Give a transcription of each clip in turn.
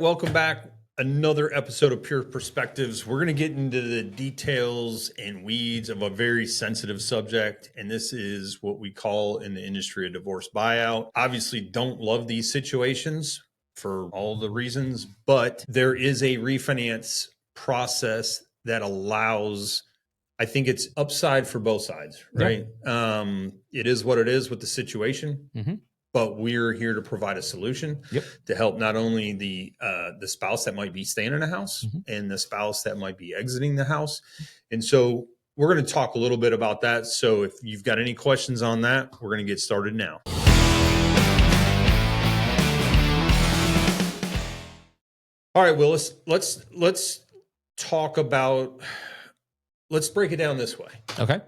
Welcome back. Another episode of Pure Perspectives. We're going to get into the details and weeds of a very sensitive subject, and this is what we call in the industry a divorce buyout. Obviously, don't love these situations for all the reasons, but there is a refinance process that allows, I think it's upside for both sides, right? Yep. It is what it is with the situation. Mm-hmm. But we're here to provide a solution to help not only the spouse that might be staying in a house and the spouse that might be exiting the house. And so we're going to talk a little bit about that. So if you've got any questions on that, we're going to get started now. All right, Willis, let's talk about, let's break it down this way. Okay.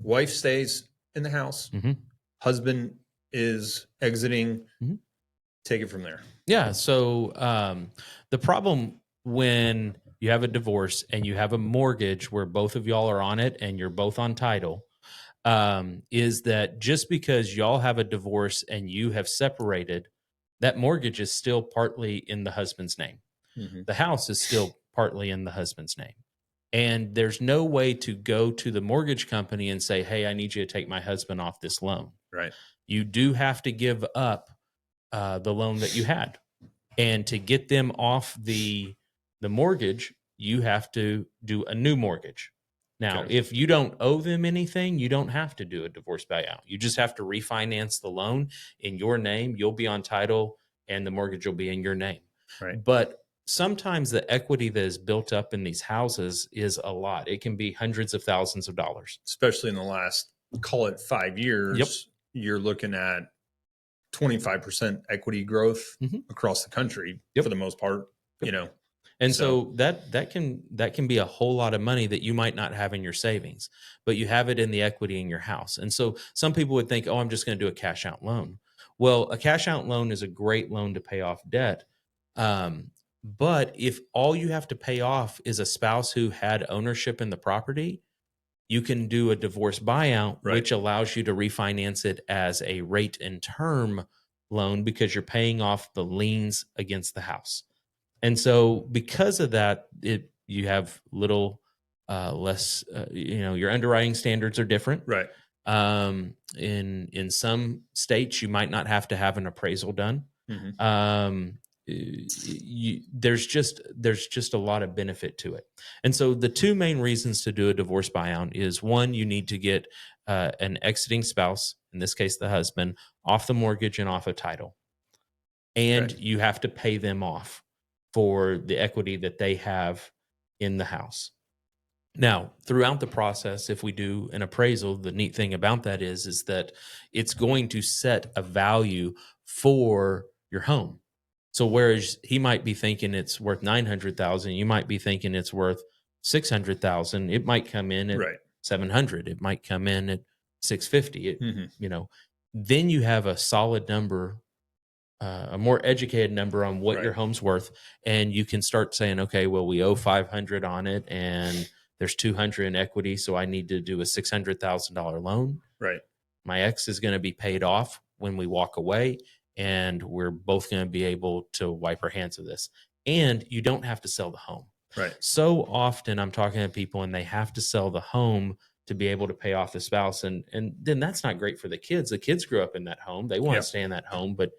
Wife stays in the house. Husband is exiting. Take it from there. Yeah. So the problem when you have a divorce and you have a mortgage where both of y'all are on it and you're both on title is that just because y'all have a divorce and you have separated, that mortgage is still partly in the husband's name. The house is still partly in the husband's name. And there's no way to go to the mortgage company and say, hey, I need you to take my husband off this loan. Right. You do have to give up the loan that you had. And to get them off the mortgage, you have to do a new mortgage. Now, if you don't owe them anything, you don't have to do a divorce buyout. You just have to refinance the loan in your name. You'll be on title and the mortgage will be in your name. Right. But sometimes the equity that is built up in these houses is a lot. It can be hundreds of thousands of dollars. Especially in the last, call it 5 years, you're looking at 25% equity growth across the country for the most part, you know. And so that can be a whole lot of money that you might not have in your savings, but you have it in the equity in your house. And so some people would think, oh, I'm just going to do a cash out loan. Well, a cash out loan is a great loan to pay off debt. But if all you have to pay off is a spouse who had ownership in the property, you can do a divorce buyout, which allows you to refinance it as a rate and term loan because you're paying off the liens against the house. And so because of that, you have little less, your underwriting standards are different. Right. In some states, you might not have to have an appraisal done. There's just a lot of benefit to it. And so the two main reasons to do a divorce buyout is one, you need to get an exiting spouse, in this case the husband, off the mortgage and off a title. And you have to pay them off for the equity that they have in the house. Now, throughout the process, if we do an appraisal, the neat thing about that is that it's going to set a value for your home. So whereas he might be thinking it's worth $900,000, you might be thinking it's worth $600,000. It might come in at $700,000. It might come in at $650,000. Then you have a solid number, a more educated number on what your home's worth, and you can start saying, okay, well, we owe $500,000 on it, and there's $200,000 in equity, so I need to do a $600,000 loan. Right. My ex is going to be paid off when we walk away. And we're both going to be able to wipe our hands of this. And you don't have to sell the home. Right. So often I'm talking to people and they have to sell the home to be able to pay off the spouse. And then that's not great for the kids. The kids grew up in that home. They want to stay in that home, but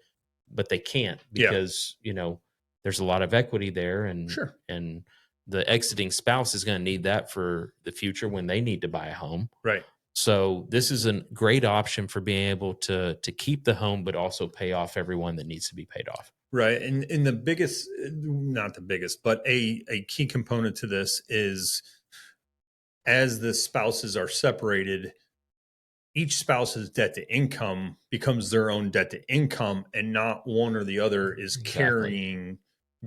they can't because, there's a lot of equity there. And, and the exiting spouse is going to need that for the future when they need to buy a home. Right. So this is a great option for being able to keep the home, but also pay off everyone that needs to be paid off. Right. And the biggest, not the biggest, but a key component to this is as the spouses are separated, each spouse's debt to income becomes their own debt to income, and not one or the other is carrying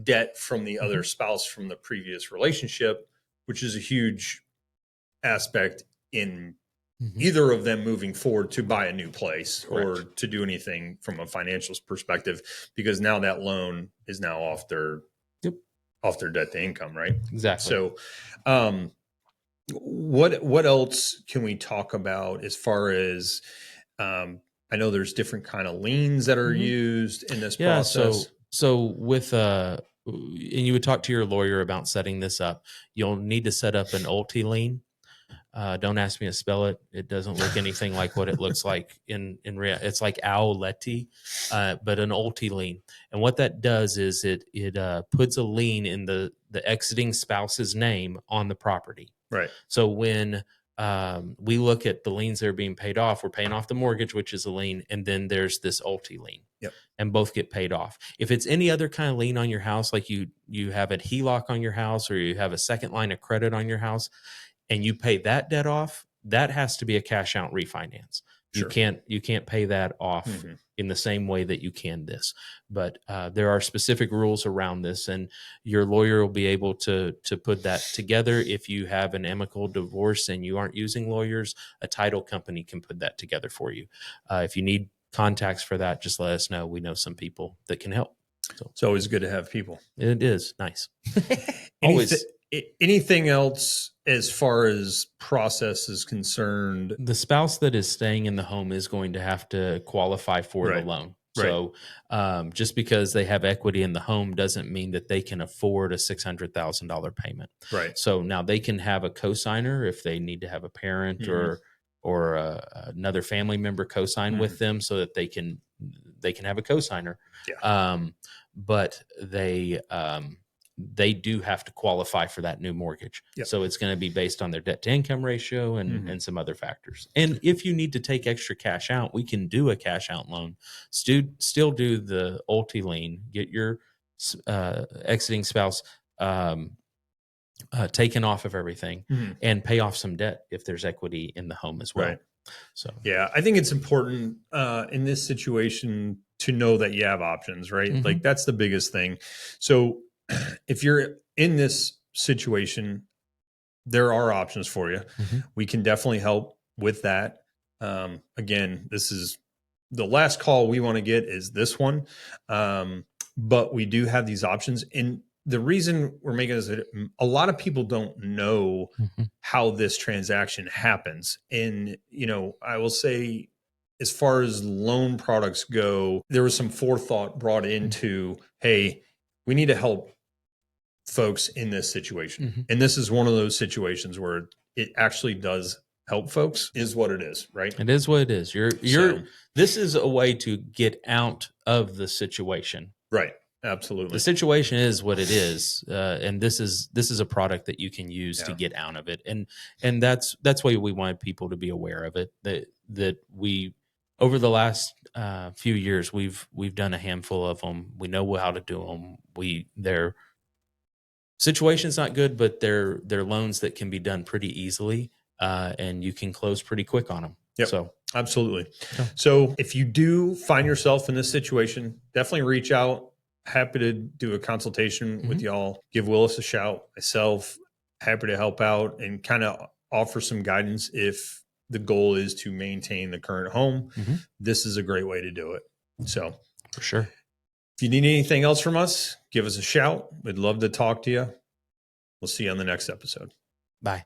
debt from the other spouse from the previous relationship, which is a huge aspect in either of them moving forward to buy a new place or to do anything from a financial perspective, because now that loan is now off their debt to income, right? Exactly. So what else can we talk about as far as I know there's different kind of liens that are used in this process. So So with and you would talk to your lawyer about setting this up. You'll need to set up an ulti lien. Don't ask me to spell it. It doesn't look anything like what it looks like in real. It's like Owletti, but an ulti lien. And what that does is it puts a lien in the exiting spouse's name on the property. Right. So when we look at the liens that are being paid off, we're paying off the mortgage, which is a lien, and then there's this ulti lien. Yep. And both get paid off. If it's any other kind of lien on your house, like you have a HELOC on your house, or you have a second line of credit on your house, and you pay that debt off, that has to be a cash out refinance. Sure. You can't pay that off in the same way that you can this. But there are specific rules around this, and your lawyer will be able to put that together. If you have an amicable divorce and you aren't using lawyers, a title company can put that together for you. If you need contacts for that, just let us know. We know some people that can help. So It's always good to have people. it is nice. Always. Anything else as far as process is concerned? The spouse that is staying in the home is going to have to qualify for the loan. Right. So just because they have equity in the home doesn't mean that they can afford a $600,000 payment. Right. So now they can have a cosigner if they need to have a parent or another family member co-sign with them, so that they can have a cosigner. Yeah. But they do have to qualify for that new mortgage. Yep. So it's going to be based on their debt to income ratio and some other factors. And if you need to take extra cash out, we can do a cash out loan. Still do the ulti lien, get your exiting spouse taken off of everything, and pay off some debt if there's equity in the home as well. Right. So yeah, I think it's important in this situation to know that you have options, right? Like that's the biggest thing. So if you're in this situation, there are options for you. We can definitely help with that. Again, this is the last call we want to get is this one. But we do have these options. And the reason we're making this, a lot of people don't know how this transaction happens. And, I will say, as far as loan products go, there was some forethought brought into, hey, we need to help folks in this situation. And this is one of those situations where it actually does help folks, is what it is, right? It is what it is. This is a way to get out of the situation. Right. Absolutely. The situation is what it is. And this is a product that you can use to get out of it. And that's why we wanted people to be aware of it, that we, over the last few years, we've done a handful of them. We know how to do them. Their situation's not good, but they're loans that can be done pretty easily, and you can close pretty quick on them. Yep. So absolutely. So if you do find yourself in this situation, definitely reach out. Happy to do a consultation with y'all. Give Willis a shout. Myself, happy to help out and kind of offer some guidance if the goal is to maintain the current home. This is a great way to do it. So for sure. If you need anything else from us, give us a shout. We'd love to talk to you. We'll see you on the next episode. Bye.